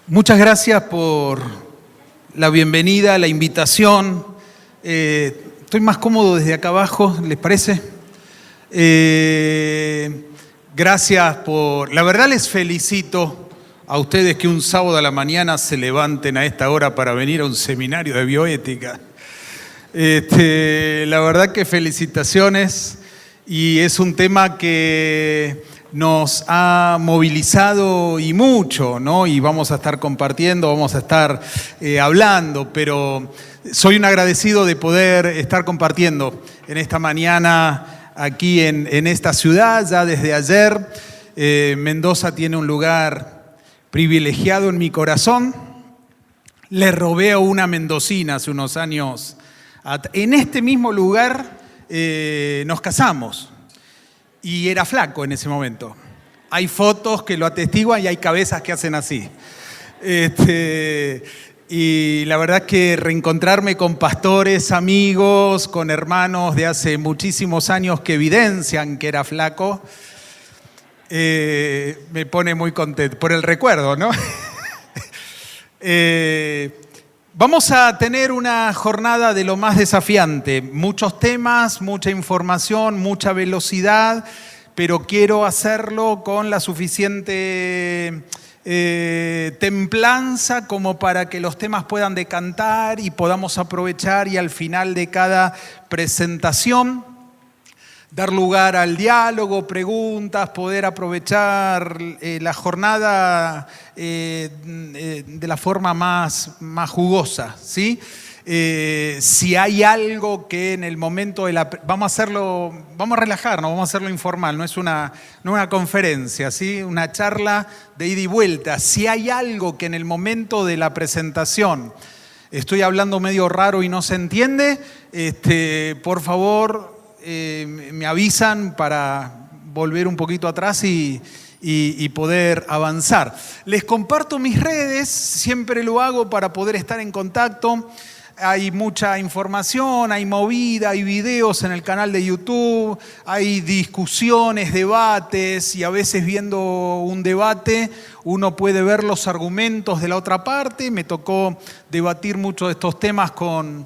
Muchas gracias por la bienvenida, la invitación. Estoy más cómodo desde acá abajo, ¿les parece? Gracias por... La verdad les felicito a ustedes que un sábado a la mañana se levanten a esta hora para venir a un seminario de bioética. La verdad que felicitaciones, y es un tema que nos ha movilizado y mucho, ¿no? Y vamos a estar compartiendo, vamos a estar hablando, pero soy un agradecido de poder estar compartiendo en esta mañana aquí en esta ciudad, ya desde ayer. Mendoza tiene un lugar privilegiado en mi corazón. Le robé a una mendocina hace unos años. En este mismo lugar nos casamos. Y era flaco en ese momento. Hay fotos que lo atestiguan y hay cabezas que hacen así. Y la verdad que reencontrarme con pastores, amigos, con hermanos de hace muchísimos años que evidencian que era flaco, me pone muy contento, por el recuerdo, ¿no? Vamos a tener una jornada de lo más desafiante, muchos temas, mucha información, mucha velocidad, pero quiero hacerlo con la suficiente templanza como para que los temas puedan decantar y podamos aprovechar, y al final de cada presentación dar lugar al diálogo, preguntas, poder aprovechar la jornada de la forma más jugosa, ¿sí? Si hay algo que en el momento de la... Vamos a relajarnos, vamos a hacerlo informal, no es una conferencia, ¿sí? Una charla de ida y vuelta. Si hay algo que en el momento de la presentación estoy hablando medio raro y no se entiende, por favor... me avisan para volver un poquito atrás y poder avanzar. Les comparto mis redes, siempre lo hago para poder estar en contacto. Hay mucha información, hay movida, hay videos en el canal de YouTube, hay discusiones, debates, y a veces viendo un debate uno puede ver los argumentos de la otra parte. Me tocó debatir muchos de estos temas con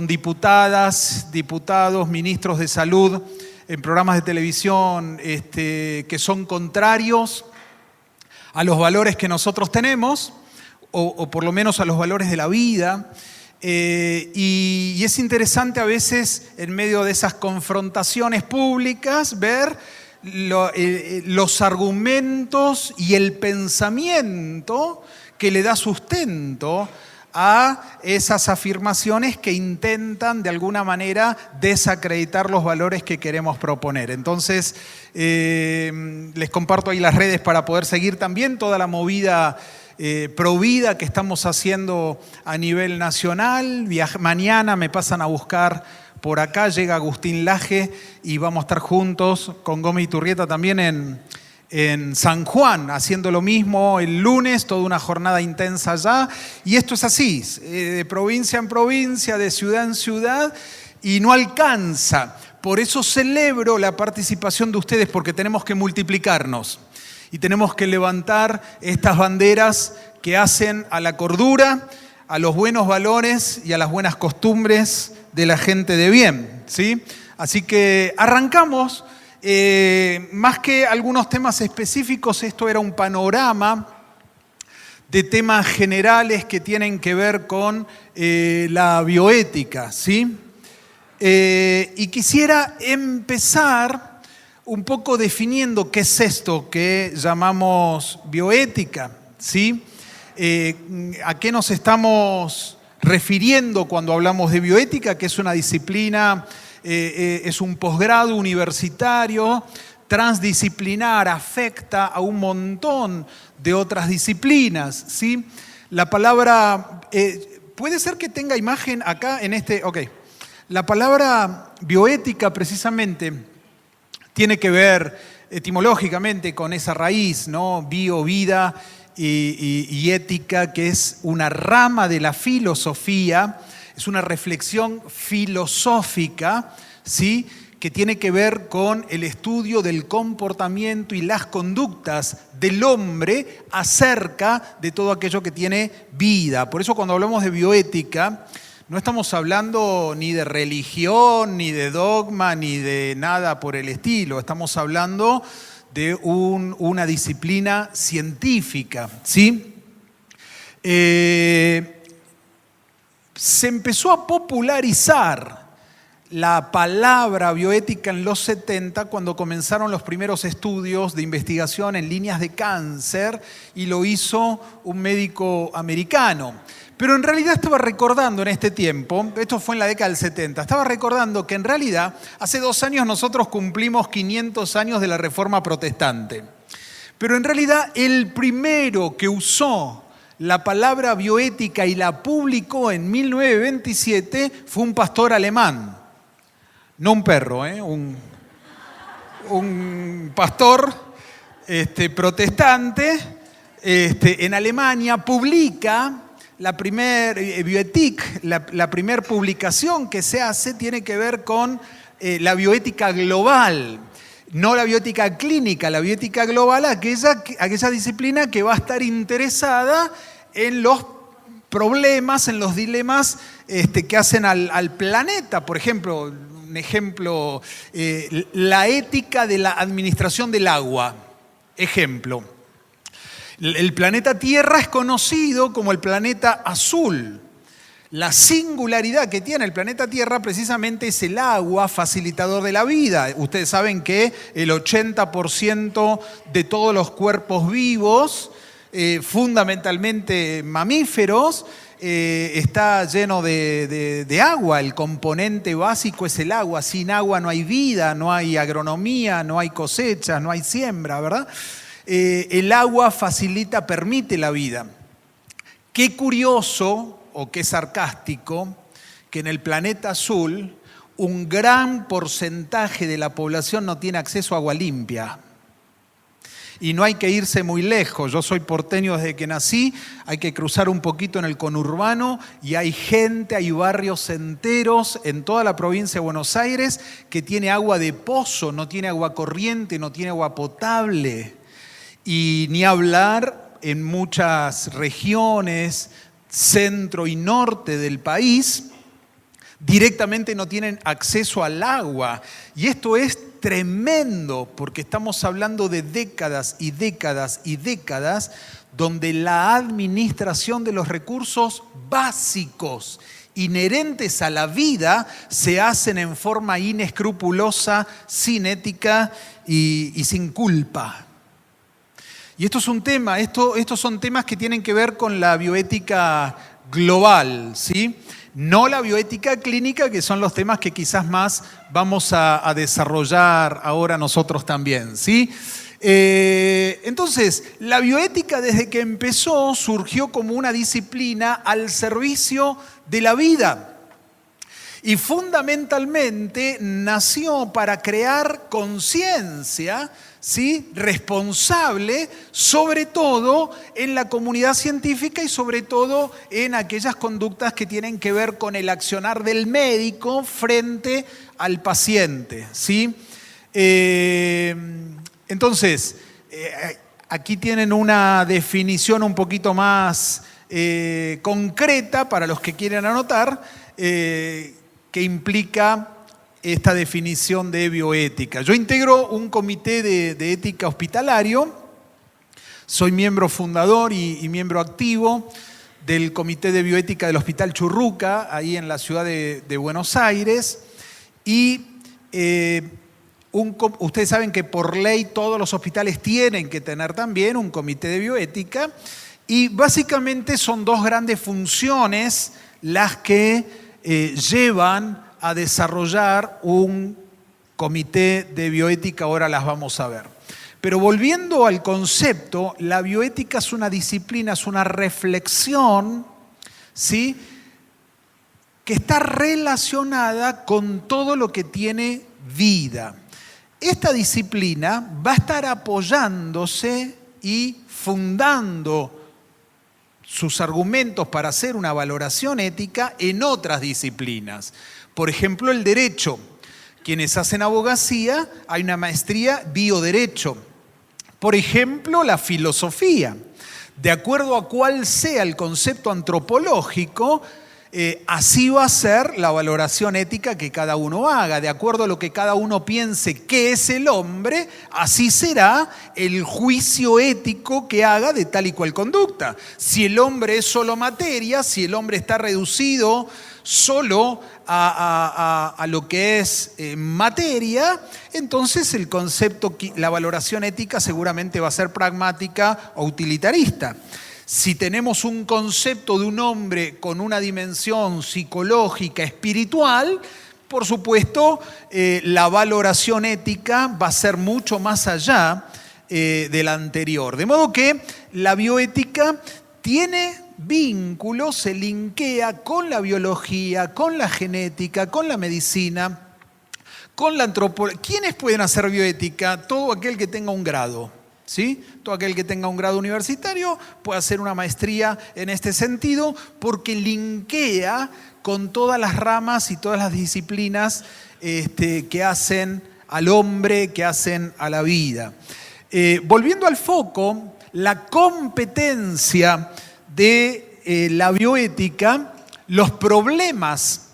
diputadas, diputados, ministros de salud en programas de televisión que son contrarios a los valores que nosotros tenemos, o por lo menos a los valores de la vida. Y es interesante a veces, en medio de esas confrontaciones públicas, ver los argumentos y el pensamiento que le da sustento a esas afirmaciones que intentan de alguna manera desacreditar los valores que queremos proponer. Entonces, les comparto ahí las redes para poder seguir también toda la movida Provida que estamos haciendo a nivel nacional. Mañana me pasan a buscar por acá, llega Agustín Laje y vamos a estar juntos con Gómez Iturrieta también en San Juan, haciendo lo mismo el lunes, toda una jornada intensa allá. Y esto es así, de provincia en provincia, de ciudad en ciudad, y no alcanza. Por eso celebro la participación de ustedes, porque tenemos que multiplicarnos y tenemos que levantar estas banderas que hacen a la cordura, a los buenos valores y a las buenas costumbres de la gente de bien, ¿sí? Así que arrancamos. Más que algunos temas específicos, esto era un panorama de temas generales que tienen que ver con la bioética, ¿sí? Y quisiera empezar un poco definiendo qué es esto que llamamos bioética, ¿sí? ¿A qué nos estamos refiriendo cuando hablamos de bioética? Que es una disciplina... es un posgrado universitario, transdisciplinar, afecta a un montón de otras disciplinas, ¿sí? La palabra, puede ser que tenga imagen acá en ok. La palabra bioética precisamente tiene que ver etimológicamente con esa raíz, ¿no? Bio, vida y ética, que es una rama de la filosofía. Es una reflexión filosófica, ¿sí?, que tiene que ver con el estudio del comportamiento y las conductas del hombre acerca de todo aquello que tiene vida. Por eso cuando hablamos de bioética, no estamos hablando ni de religión, ni de dogma, ni de nada por el estilo. Estamos hablando de una disciplina científica, ¿sí? Se empezó a popularizar la palabra bioética en los 70 cuando comenzaron los primeros estudios de investigación en líneas de cáncer y lo hizo un médico americano. Pero en realidad estaba recordando en este tiempo, esto fue en la década del 70, estaba recordando que en realidad hace 2 años nosotros cumplimos 500 años de la Reforma Protestante. Pero en realidad el primero que usó la palabra bioética y la publicó en 1927 fue un pastor alemán. No un perro, un pastor protestante en Alemania publica la primer bioética, la primer publicación que se hace tiene que ver con la bioética global, no la bioética clínica, la bioética global, aquella disciplina que va a estar interesada en los problemas, en los dilemas que hacen al planeta. Por ejemplo, un ejemplo, la ética de la administración del agua. Ejemplo, el planeta Tierra es conocido como el planeta azul. La singularidad que tiene el planeta Tierra precisamente es el agua, facilitador de la vida. Ustedes saben que el 80% de todos los cuerpos vivos, fundamentalmente mamíferos, está lleno de agua. El componente básico es el agua. Sin agua no hay vida, no hay agronomía, no hay cosechas, no hay siembra, ¿verdad? El agua facilita, permite la vida. Qué curioso o qué sarcástico que en el planeta azul un gran porcentaje de la población no tiene acceso a agua limpia. Y no hay que irse muy lejos. Yo soy porteño desde que nací, hay que cruzar un poquito en el conurbano y hay gente, hay barrios enteros en toda la provincia de Buenos Aires que tiene agua de pozo, no tiene agua corriente, no tiene agua potable. Y ni hablar en muchas regiones, centro y norte del país, directamente no tienen acceso al agua. Y esto es tremendo porque estamos hablando de décadas y décadas y décadas donde la administración de los recursos básicos inherentes a la vida se hacen en forma inescrupulosa, sin ética y sin culpa. Y esto es un tema, estos son temas que tienen que ver con la bioética global, ¿sí? No la bioética clínica, que son los temas que quizás más vamos a desarrollar ahora nosotros también, ¿sí? Entonces, la bioética desde que empezó surgió como una disciplina al servicio de la vida. Y fundamentalmente nació para crear conciencia, ¿sí?, responsable, sobre todo en la comunidad científica y sobre todo en aquellas conductas que tienen que ver con el accionar del médico frente al paciente, ¿sí? Entonces, aquí tienen una definición un poquito más concreta para los que quieren anotar, que implica esta definición de bioética. Yo integro un comité de ética hospitalario, soy miembro fundador y miembro activo del Comité de Bioética del Hospital Churruca, ahí en la ciudad de Buenos Aires, y ustedes saben que por ley todos los hospitales tienen que tener también un comité de bioética, y básicamente son 2 grandes funciones las que llevan a desarrollar un comité de bioética, ahora las vamos a ver. Pero volviendo al concepto, la bioética es una disciplina, es una reflexión, ¿sí?, que está relacionada con todo lo que tiene vida. Esta disciplina va a estar apoyándose y fundando sus argumentos para hacer una valoración ética en otras disciplinas. Por ejemplo, el derecho. Quienes hacen abogacía, hay una maestría bioderecho. Por ejemplo, la filosofía. De acuerdo a cuál sea el concepto antropológico, así va a ser la valoración ética que cada uno haga. De acuerdo a lo que cada uno piense que es el hombre, así será el juicio ético que haga de tal y cual conducta. Si el hombre es solo materia, si el hombre está reducido solo a lo que es materia, entonces el concepto, la valoración ética seguramente va a ser pragmática o utilitarista. Si tenemos un concepto de un hombre con una dimensión psicológica, espiritual, por supuesto, la valoración ética va a ser mucho más allá de la anterior. De modo que la bioética tiene vínculos, se linkea con la biología, con la genética, con la medicina, con la antropología. ¿Quiénes pueden hacer bioética? Todo aquel que tenga un grado, ¿sí? Todo aquel que tenga un grado universitario puede hacer una maestría en este sentido porque linkea con todas las ramas y todas las disciplinas que hacen al hombre, que hacen a la vida. Volviendo al foco, la competencia de la bioética, los problemas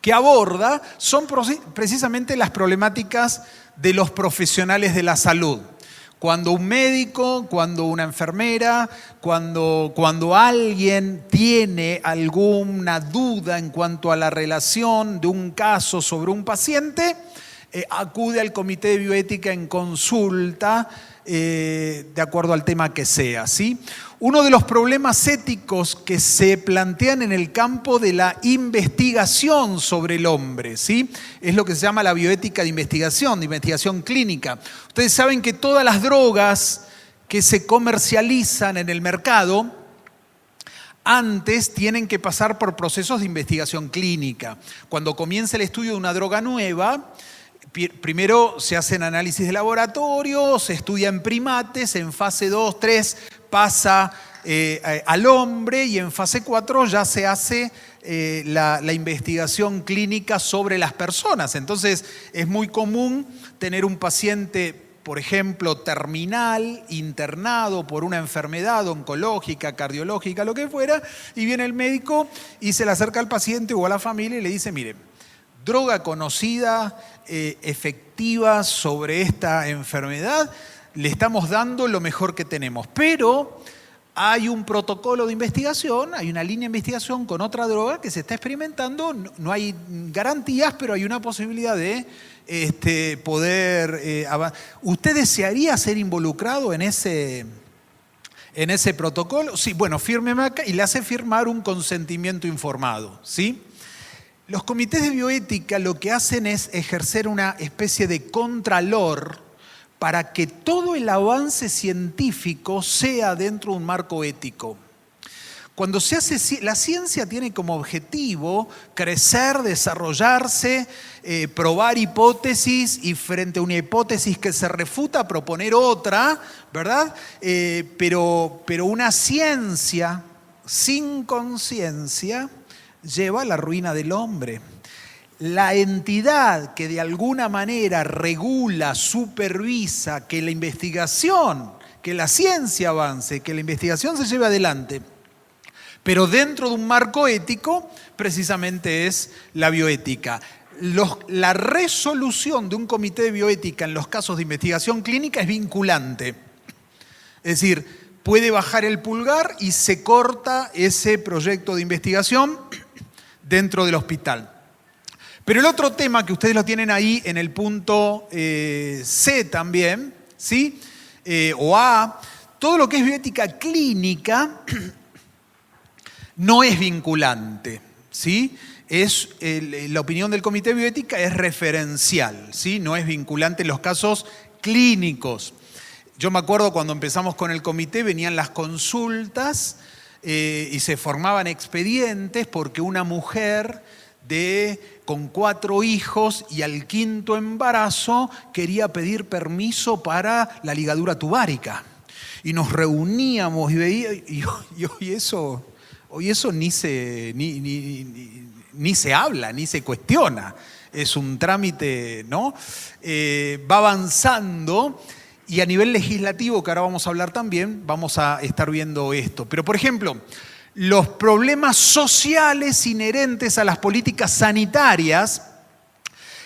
que aborda son precisamente las problemáticas de los profesionales de la salud. Cuando un médico, cuando una enfermera, cuando alguien tiene alguna duda en cuanto a la relación de un caso sobre un paciente, acude al comité de bioética en consulta de acuerdo al tema que sea, ¿sí? Uno de los problemas éticos que se plantean en el campo de la investigación sobre el hombre, ¿sí? Es lo que se llama la bioética de investigación clínica. Ustedes saben que todas las drogas que se comercializan en el mercado antes tienen que pasar por procesos de investigación clínica. Cuando comienza el estudio de una droga nueva, primero se hacen análisis de laboratorio, se estudia en primates, en fase 2, 3 pasa al hombre y en fase 4 ya se hace la investigación clínica sobre las personas. Entonces es muy común tener un paciente, por ejemplo, terminal, internado por una enfermedad oncológica, cardiológica, lo que fuera, y viene el médico y se le acerca al paciente o a la familia y le dice, mire, droga conocida, efectiva sobre esta enfermedad, le estamos dando lo mejor que tenemos, pero hay un protocolo de investigación, hay una línea de investigación con otra droga que se está experimentando, no hay garantías, pero hay una posibilidad de poder avanzar. ¿Usted desearía ser involucrado en ese protocolo? Sí, bueno, fírmeme acá y le hace firmar un consentimiento informado, ¿sí? Los comités de bioética lo que hacen es ejercer una especie de contralor para que todo el avance científico sea dentro de un marco ético. Cuando se hace, la ciencia tiene como objetivo crecer, desarrollarse, probar hipótesis y frente a una hipótesis que se refuta, proponer otra, ¿verdad? Pero una ciencia sin conciencia lleva a la ruina del hombre. La entidad que de alguna manera regula, supervisa que la investigación, que la ciencia avance, que la investigación se lleve adelante, pero dentro de un marco ético, precisamente es la bioética. La resolución de un comité de bioética en los casos de investigación clínica es vinculante. Es decir, puede bajar el pulgar y se corta ese proyecto de investigación dentro del hospital. Pero el otro tema que ustedes lo tienen ahí en el punto C también, ¿sí? O A, todo lo que es bioética clínica no es vinculante, ¿sí? La opinión del comité de bioética es referencial, ¿sí? No es vinculante en los casos clínicos. Yo me acuerdo cuando empezamos con el comité, venían las consultas y se formaban expedientes porque una mujer con 4 hijos y al 5º embarazo quería pedir permiso para la ligadura tubárica. Y nos reuníamos y veía, y hoy eso ni se habla, ni se cuestiona. es un trámite, ¿no? Va avanzando y a nivel legislativo, que ahora vamos a hablar también, vamos a estar viendo esto. Pero, por ejemplo, los problemas sociales inherentes a las políticas sanitarias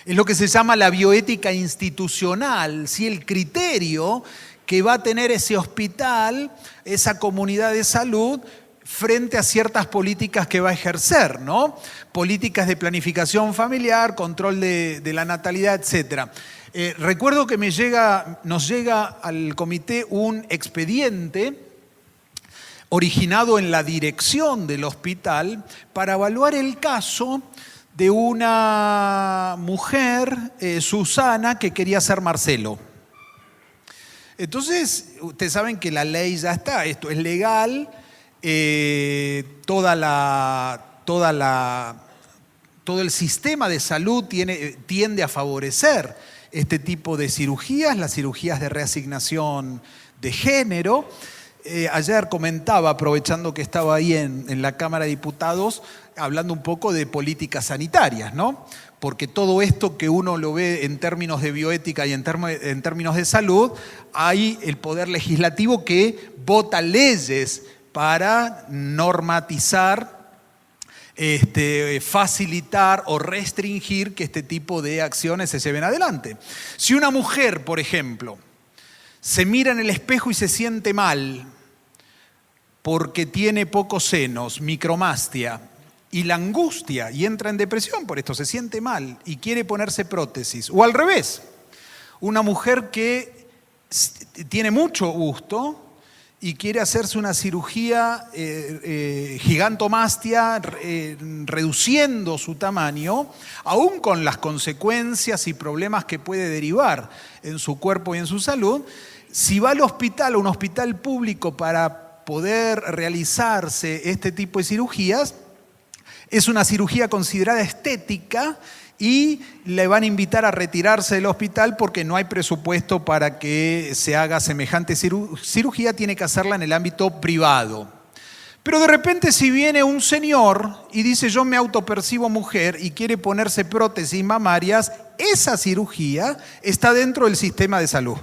es lo que se llama la bioética institucional, ¿sí? El criterio que va a tener ese hospital, esa comunidad de salud, frente a ciertas políticas que va a ejercer, ¿no? Políticas de planificación familiar, control de la natalidad, etc. Recuerdo que nos llega al comité un expediente originado en la dirección del hospital para evaluar el caso de una mujer, Susana, que quería ser Marcelo. Entonces, ustedes saben que la ley ya está, esto es legal, todo el sistema de salud tiende a favorecer este tipo de cirugías, las cirugías de reasignación de género. Ayer comentaba, aprovechando que estaba ahí en la Cámara de Diputados, hablando un poco de políticas sanitarias, ¿no? Porque todo esto que uno lo ve en términos de bioética y en términos de salud, hay el poder legislativo que vota leyes para normatizar, facilitar o restringir que este tipo de acciones se lleven adelante. Si una mujer, por ejemplo, se mira en el espejo y se siente mal porque tiene pocos senos, micromastia, y la angustia y entra en depresión por esto, se siente mal y quiere ponerse prótesis. O al revés, una mujer que tiene mucho gusto y quiere hacerse una cirugía gigantomastia, reduciendo su tamaño, aún con las consecuencias y problemas que puede derivar en su cuerpo y en su salud. Si va al hospital, a un hospital público, para poder realizarse este tipo de cirugías, es una cirugía considerada estética y le van a invitar a retirarse del hospital porque no hay presupuesto para que se haga semejante cirugía, tiene que hacerla en el ámbito privado. Pero de repente, si viene un señor y dice yo me autopercibo mujer y quiere ponerse prótesis mamarias, esa cirugía está dentro del sistema de salud.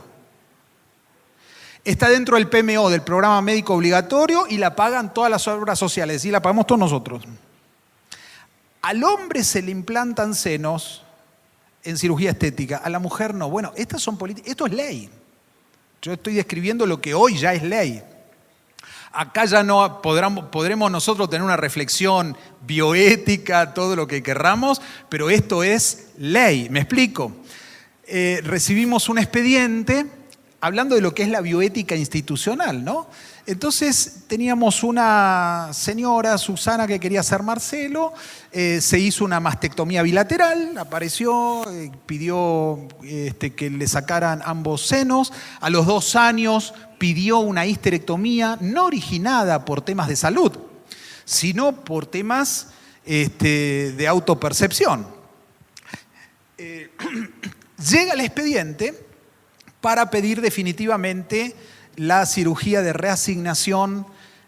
Está dentro del PMO, del programa médico obligatorio, y la pagan todas las obras sociales, y la pagamos todos nosotros. Al hombre se le implantan senos en cirugía estética, a la mujer no. Bueno, estas son políticas, esto es ley. Yo estoy describiendo lo que hoy ya es ley. Acá ya no podremos nosotros tener una reflexión bioética, todo lo que querramos, pero esto es ley. ¿Me explico? Recibimos un expediente hablando de lo que es la bioética institucional, ¿no? Entonces teníamos una señora, Susana, que quería ser Marcelo, se hizo una mastectomía bilateral, apareció, pidió que le sacaran ambos senos, a los 2 años pidió una histerectomía, no originada por temas de salud, sino por temas de autopercepción. Llega el expediente para pedir definitivamente la cirugía de reasignación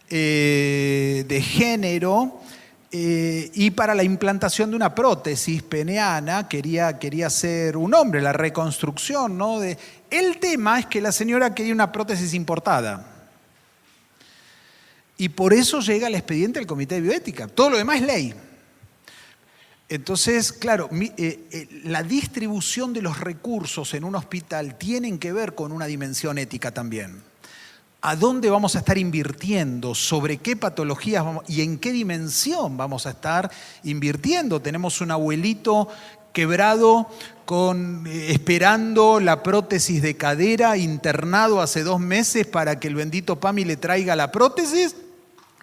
de género y para la implantación de una prótesis peneana, quería ser un hombre, la reconstrucción, ¿no? El tema es que la señora quería una prótesis importada. Y por eso llega el expediente del Comité de Bioética. Todo lo demás es ley. Entonces, claro, la distribución de los recursos en un hospital tienen que ver con una dimensión ética también. ¿A dónde vamos a estar invirtiendo? ¿Sobre qué patologías y en qué dimensión vamos a estar invirtiendo? Tenemos un abuelito quebrado esperando la prótesis de cadera, internado hace 2 meses para que el bendito PAMI le traiga la prótesis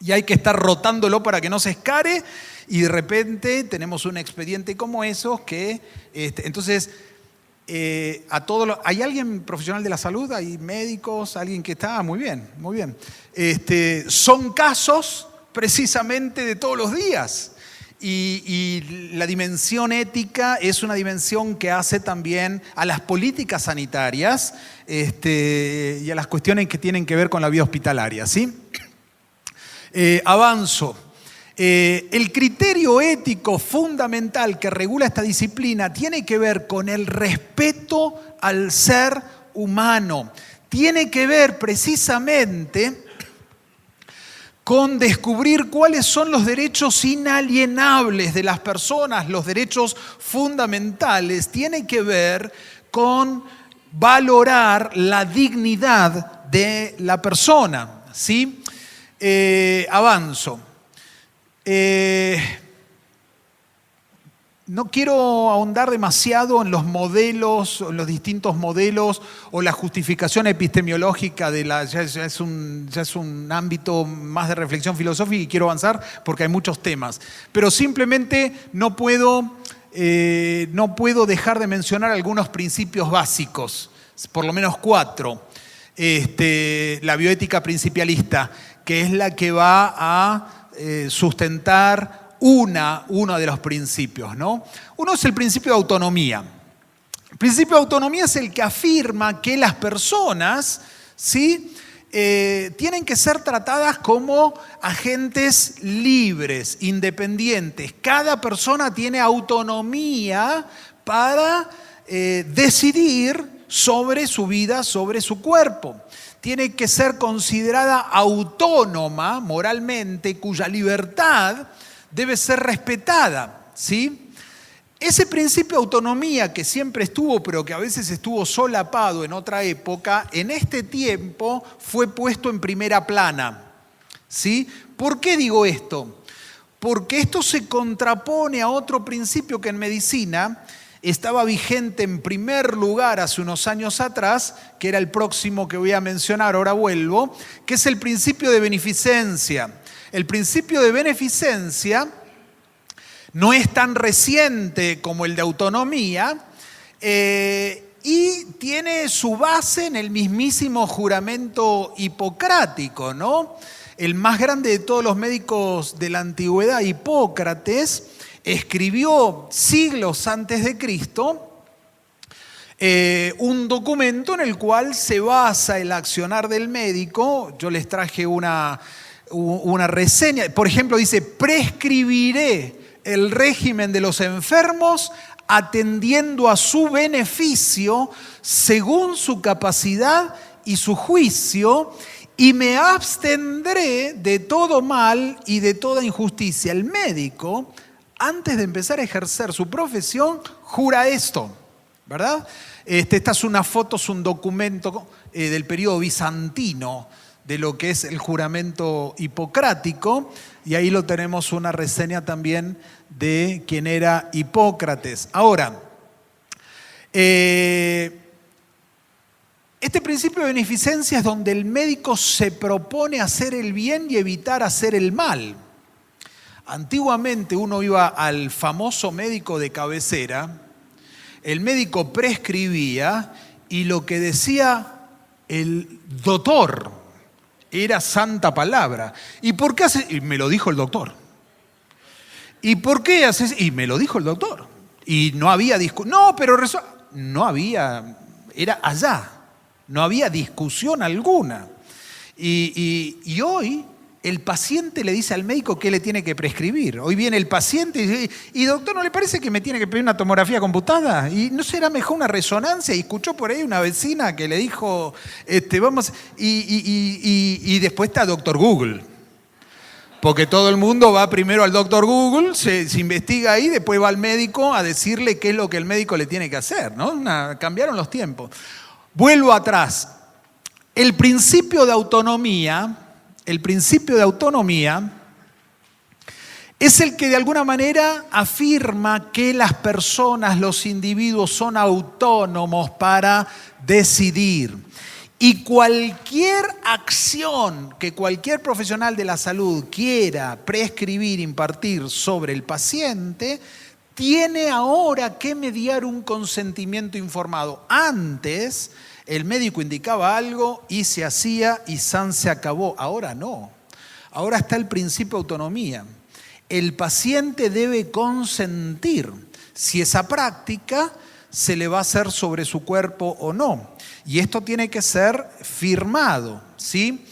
y hay que estar rotándolo para que no se escare, y de repente tenemos un expediente como esos que... entonces, ¿hay alguien profesional de la salud? ¿Hay médicos? ¿Alguien que está? Muy bien, muy bien. Son casos precisamente de todos los días. Y la dimensión ética es una dimensión que hace también a las políticas sanitarias y a las cuestiones que tienen que ver con la vida hospitalaria, ¿sí? Avanzo. El criterio ético fundamental que regula esta disciplina tiene que ver con el respeto al ser humano. Tiene que ver precisamente con descubrir cuáles son los derechos inalienables de las personas, los derechos fundamentales. Tiene que ver con valorar la dignidad de la persona, ¿sí? Avanzo. No quiero ahondar demasiado en los modelos, en los distintos modelos o la justificación epistemológica de ya es un ámbito más de reflexión filosófica y quiero avanzar porque hay muchos temas. Pero simplemente no puedo dejar de mencionar algunos principios básicos, por lo menos 4. La bioética principialista, que es la que va a sustentar uno de los principios, ¿no? Uno es el principio de autonomía. El principio de autonomía es el que afirma que las personas, ¿sí?, tienen que ser tratadas como agentes libres, independientes. Cada persona tiene autonomía para decidir sobre su vida, sobre su cuerpo. Tiene que ser considerada autónoma moralmente, cuya libertad debe ser respetada, ¿sí? Ese principio de autonomía que siempre estuvo, pero que a veces estuvo solapado en otra época, en este tiempo fue puesto en primera plana, ¿sí? ¿Por qué digo esto? Porque esto se contrapone a otro principio que en medicina estaba vigente en primer lugar hace unos años atrás, que era el próximo que voy a mencionar, ahora vuelvo, que es el principio de beneficencia. El principio de beneficencia no es tan reciente como el de autonomía y tiene su base en el mismísimo juramento hipocrático, ¿no? El más grande de todos los médicos de la antigüedad, Hipócrates, escribió siglos antes de Cristo un documento en el cual se basa el accionar del médico. Yo les traje una reseña. Por ejemplo, dice: prescribiré el régimen de los enfermos atendiendo a su beneficio según su capacidad y su juicio, y me abstendré de todo mal y de toda injusticia. El médico, antes de empezar a ejercer su profesión, jura esto, ¿verdad? Esta es una foto, es un documento del periodo bizantino de lo que es el juramento hipocrático, y ahí lo tenemos una reseña también de quién era Hipócrates. Ahora, este principio de beneficencia es donde el médico se propone hacer el bien y evitar hacer el mal. Antiguamente uno iba al famoso médico de cabecera, el médico prescribía y lo que decía el doctor era santa palabra. ¿Y por qué haces? Y me lo dijo el doctor. ¿Y por qué haces? Y me lo dijo el doctor. Y no había discusión. No, pero no había, era allá. No había discusión alguna. Y hoy el paciente le dice al médico qué le tiene que prescribir. Hoy viene el paciente y dice: ¿y doctor, no le parece que me tiene que pedir una tomografía computada? ¿Y no será mejor una resonancia? Y escuchó por ahí una vecina que le dijo, vamos, y después está doctor Google. Porque todo el mundo va primero al doctor Google, se investiga ahí, después va al médico a decirle qué es lo que el médico le tiene que hacer, ¿no? Cambiaron los tiempos. Vuelvo atrás. El principio de autonomía es el que de alguna manera afirma que las personas, los individuos son autónomos para decidir. Y cualquier acción que cualquier profesional de la salud quiera prescribir, impartir sobre el paciente, tiene ahora que mediar un consentimiento informado. Antes, el médico indicaba algo y se hacía y se acabó. Ahora no. Ahora está el principio de autonomía. El paciente debe consentir si esa práctica se le va a hacer sobre su cuerpo o no. Y esto tiene que ser firmado, ¿sí?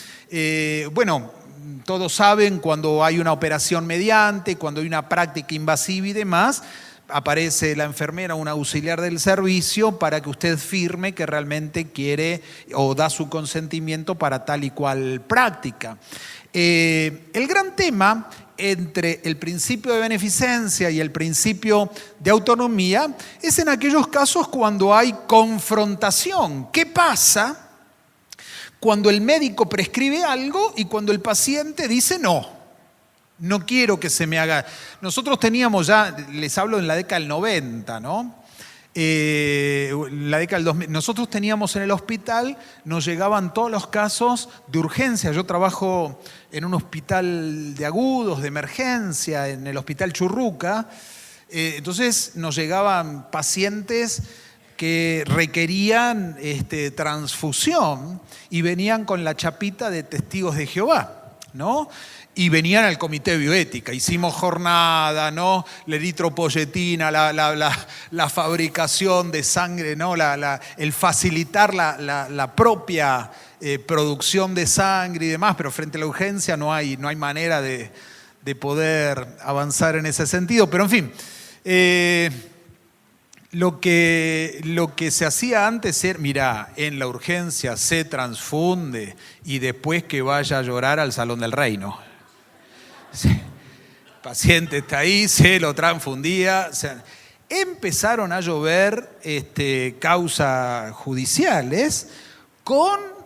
todos saben, cuando hay una operación mediante, cuando hay una práctica invasiva y demás, aparece la enfermera, un auxiliar del servicio, para que usted firme que realmente quiere o da su consentimiento para tal y cual práctica. El gran tema entre el principio de beneficencia y el principio de autonomía es en aquellos casos cuando hay confrontación. ¿Qué pasa cuando el médico prescribe algo y cuando el paciente dice no? No quiero que se me haga. Nosotros teníamos ya, les hablo en la década del 90, ¿no? La década del 2000. Nosotros teníamos en el hospital, nos llegaban todos los casos de urgencia. Yo trabajo en un hospital de agudos, de emergencia, en el Hospital Churruca. Entonces nos llegaban pacientes que requerían transfusión y venían con la chapita de testigos de Jehová, ¿no? Y venían al comité de bioética, hicimos jornada, ¿no? La eritropoyetina, la fabricación de sangre, ¿no? El facilitar la propia producción de sangre y demás, pero frente a la urgencia no hay manera de poder avanzar en ese sentido. Pero en fin, lo que se hacía antes era, mirá, en la urgencia se transfunde y después que vaya a llorar al Salón del Reino. Sí. El paciente está ahí, se lo transfundía. O sea, empezaron a llover causas judiciales con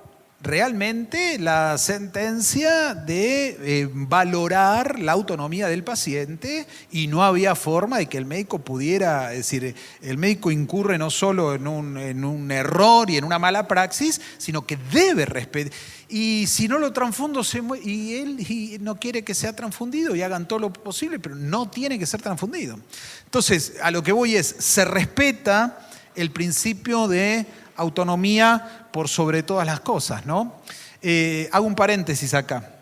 realmente la sentencia de valorar la autonomía del paciente, y no había forma de que el médico pudiera, es decir, el médico incurre no solo en un error y en una mala praxis, sino que debe respetar. Y si no lo transfundo, y él no quiere que sea transfundido, y hagan todo lo posible, pero no tiene que ser transfundido. Entonces, a lo que voy es, se respeta el principio de autonomía por sobre todas las cosas, ¿no? Hago un paréntesis acá.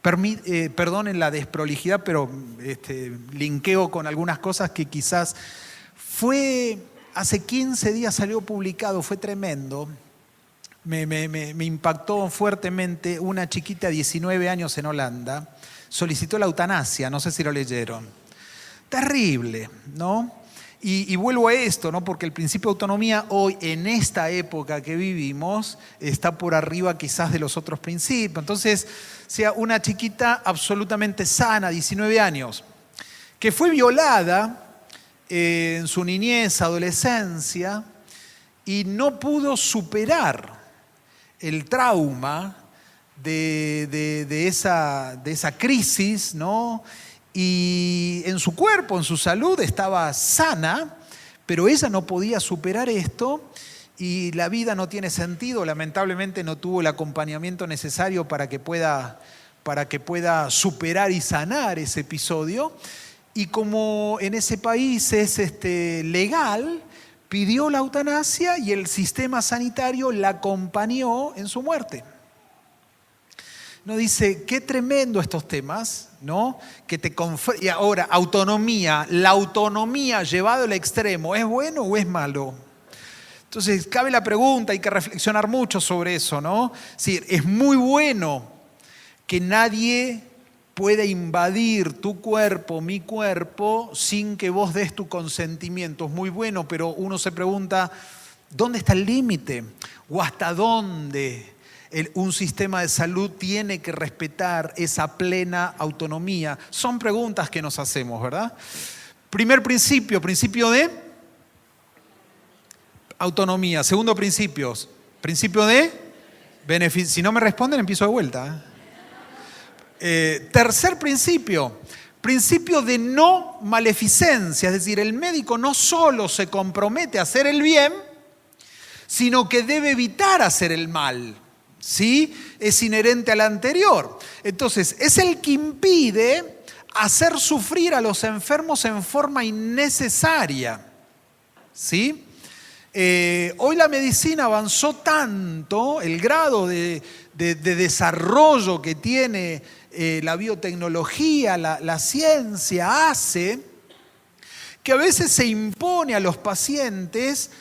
Perdonen la desprolijidad, pero linkeo con algunas cosas que quizás hace 15 días salió publicado, fue tremendo. Me impactó fuertemente. Una chiquita de 19 años en Holanda solicitó la eutanasia, no sé si lo leyeron. Terrible, ¿no? Y vuelvo a esto, ¿no? Porque el principio de autonomía hoy, en esta época que vivimos, está por arriba quizás de los otros principios. Entonces, sea una chiquita absolutamente sana, 19 años, que fue violada en su niñez, adolescencia, y no pudo superar el trauma de esa crisis, ¿no? Y en su cuerpo, en su salud, estaba sana, pero ella no podía superar esto, y la vida no tiene sentido. Lamentablemente no tuvo el acompañamiento necesario para que pueda superar y sanar ese episodio. Y como en ese país es legal, pidió la eutanasia y el sistema sanitario la acompañó en su muerte. No, dice, qué tremendo estos temas, ¿no? Y ahora, autonomía. La autonomía llevada al extremo, ¿es bueno o es malo? Entonces, cabe la pregunta, hay que reflexionar mucho sobre eso, ¿no? Sí, es muy bueno que nadie pueda invadir tu cuerpo, mi cuerpo, sin que vos des tu consentimiento. Es muy bueno, pero uno se pregunta, ¿dónde está el límite? ¿O hasta dónde un sistema de salud tiene que respetar esa plena autonomía? Son preguntas que nos hacemos, ¿verdad? Primer principio de autonomía. Segundo principio de beneficio. Si no me responden, empiezo de vuelta. Tercer principio de no maleficencia. Es decir, el médico no solo se compromete a hacer el bien, sino que debe evitar hacer el mal. ¿Sí? Es inherente al anterior. Entonces, es el que impide hacer sufrir a los enfermos en forma innecesaria. ¿Sí? Hoy la medicina avanzó tanto, el grado de desarrollo que tiene la biotecnología, la ciencia, hace que a veces se impone a los pacientes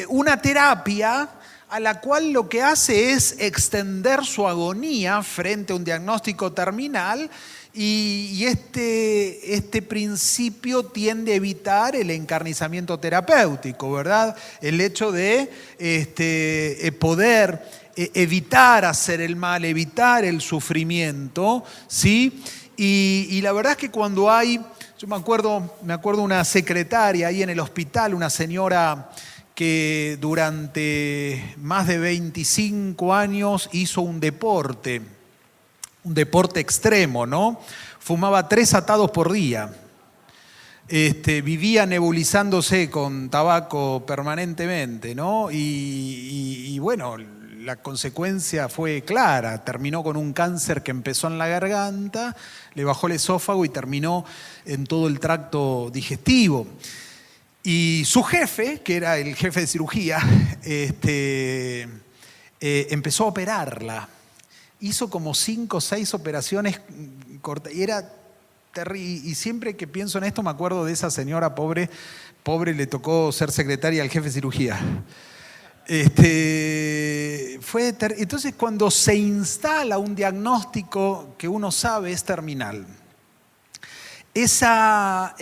una terapia a la cual lo que hace es extender su agonía frente a un diagnóstico terminal y este principio tiende a evitar el encarnizamiento terapéutico, ¿verdad? El hecho de poder evitar hacer el mal, evitar el sufrimiento, ¿sí? Y la verdad es que cuando yo me acuerdo una secretaria ahí en el hospital, una señora que durante más de 25 años hizo un deporte extremo, ¿no? Fumaba 3 atados por día. Vivía nebulizándose con tabaco permanentemente, ¿no? Y bueno, la consecuencia fue clara. Terminó con un cáncer que empezó en la garganta, le bajó el esófago y terminó en todo el tracto digestivo. Y su jefe, que era el jefe de cirugía, empezó a operarla. Hizo como 5 o 6 operaciones cortas. Y era terrible. Y siempre que pienso en esto me acuerdo de esa señora pobre le tocó ser secretaria del jefe de cirugía. Entonces, cuando se instala un diagnóstico que uno sabe es terminal, esa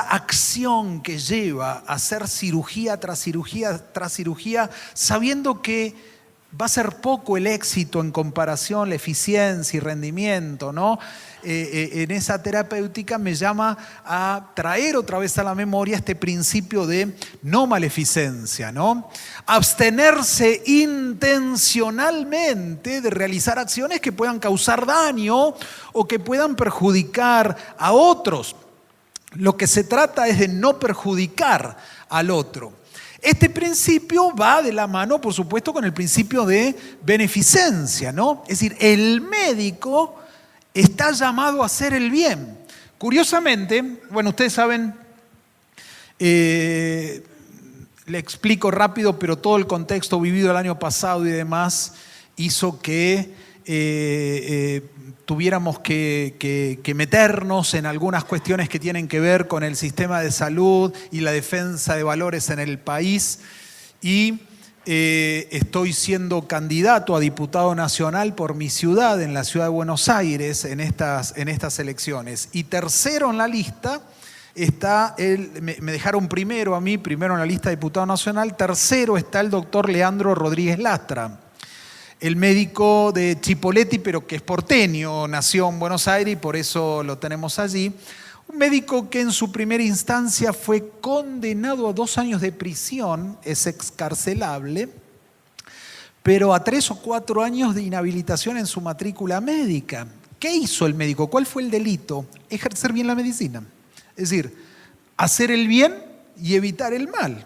acción que lleva a hacer cirugía tras cirugía tras cirugía, sabiendo que va a ser poco el éxito en comparación, la eficiencia y rendimiento, ¿no? En esa terapéutica me llama a traer otra vez a la memoria este principio de no maleficencia, ¿no? Abstenerse intencionalmente de realizar acciones que puedan causar daño o que puedan perjudicar a otros. Lo que se trata es de no perjudicar al otro. Este principio va de la mano, por supuesto, con el principio de beneficencia, ¿no? Es decir, el médico está llamado a hacer el bien. Curiosamente, bueno, ustedes saben, le explico rápido, pero todo el contexto vivido el año pasado y demás hizo que tuviéramos que meternos en algunas cuestiones que tienen que ver con el sistema de salud y la defensa de valores en el país. Y estoy siendo candidato a diputado nacional por mi ciudad, en la ciudad de Buenos Aires, en estas elecciones. Y tercero en la lista está me dejaron primero en la lista de diputado nacional, tercero está el doctor Leandro Rodríguez Lastra. El médico de Chipoleti, pero que es porteño, nació en Buenos Aires y por eso lo tenemos allí. Un médico que en su primera instancia fue condenado a 2 años de prisión, es excarcelable, pero a 3 o 4 años de inhabilitación en su matrícula médica. ¿Qué hizo el médico? ¿Cuál fue el delito? Ejercer bien la medicina. Es decir, hacer el bien y evitar el mal.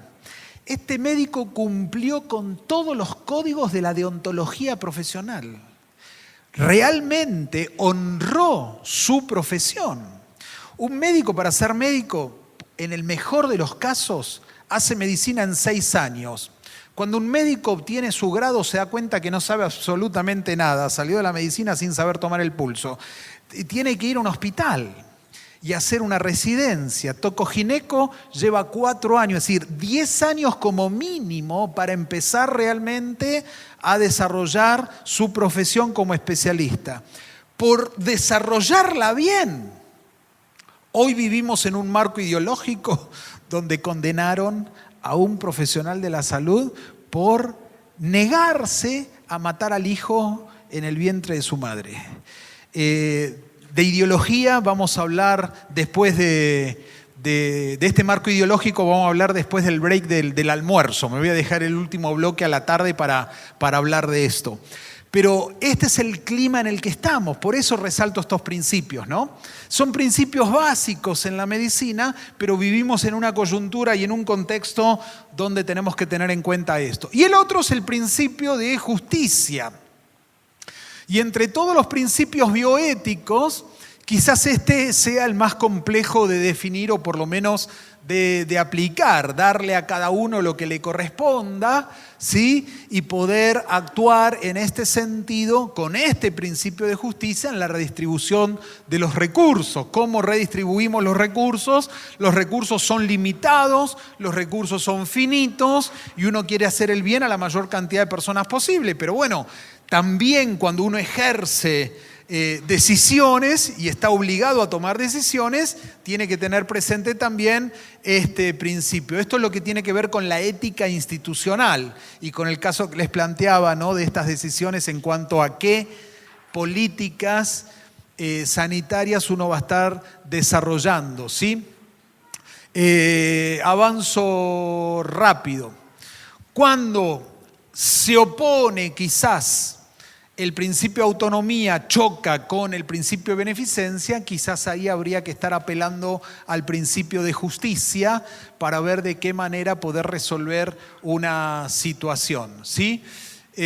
Este médico cumplió con todos los códigos de la deontología profesional. Realmente honró su profesión. Un médico, para ser médico, en el mejor de los casos, hace medicina en 6 años. Cuando un médico obtiene su grado, se da cuenta que no sabe absolutamente nada. Salió de la medicina sin saber tomar el pulso. Tiene que ir a un hospital y hacer una residencia. Tocogineco lleva 4 años, es decir, 10 años como mínimo para empezar realmente a desarrollar su profesión como especialista. Por desarrollarla bien, hoy vivimos en un marco ideológico donde condenaron a un profesional de la salud por negarse a matar al hijo en el vientre de su madre. De ideología vamos a hablar después de este marco ideológico, vamos a hablar después del break del almuerzo. Me voy a dejar el último bloque a la tarde para hablar de esto. Pero este es el clima en el que estamos, por eso resalto estos principios, ¿no? Son principios básicos en la medicina, pero vivimos en una coyuntura y en un contexto donde tenemos que tener en cuenta esto. Y el otro es el principio de justicia. Y entre todos los principios bioéticos, Quizás este sea el más complejo de definir o por lo menos de aplicar, darle a cada uno lo que le corresponda, ¿sí? Y poder actuar en este sentido con este principio de justicia en la redistribución de los recursos. ¿Cómo redistribuimos los recursos? Los recursos son limitados, los recursos son finitos y uno quiere hacer el bien a la mayor cantidad de personas posible. Pero bueno, también cuando uno ejerce decisiones y está obligado a tomar decisiones, tiene que tener presente también este principio. Esto es lo que tiene que ver con la ética institucional y con el caso que les planteaba, ¿no?, de estas decisiones en cuanto a qué políticas sanitarias uno va a estar desarrollando, ¿sí? Avanzo rápido. Cuando se opone quizás el principio de autonomía choca con el principio de beneficencia, quizás ahí habría que estar apelando al principio de justicia para ver de qué manera poder resolver una situación, ¿sí? Cerré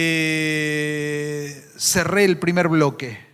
el primer bloque.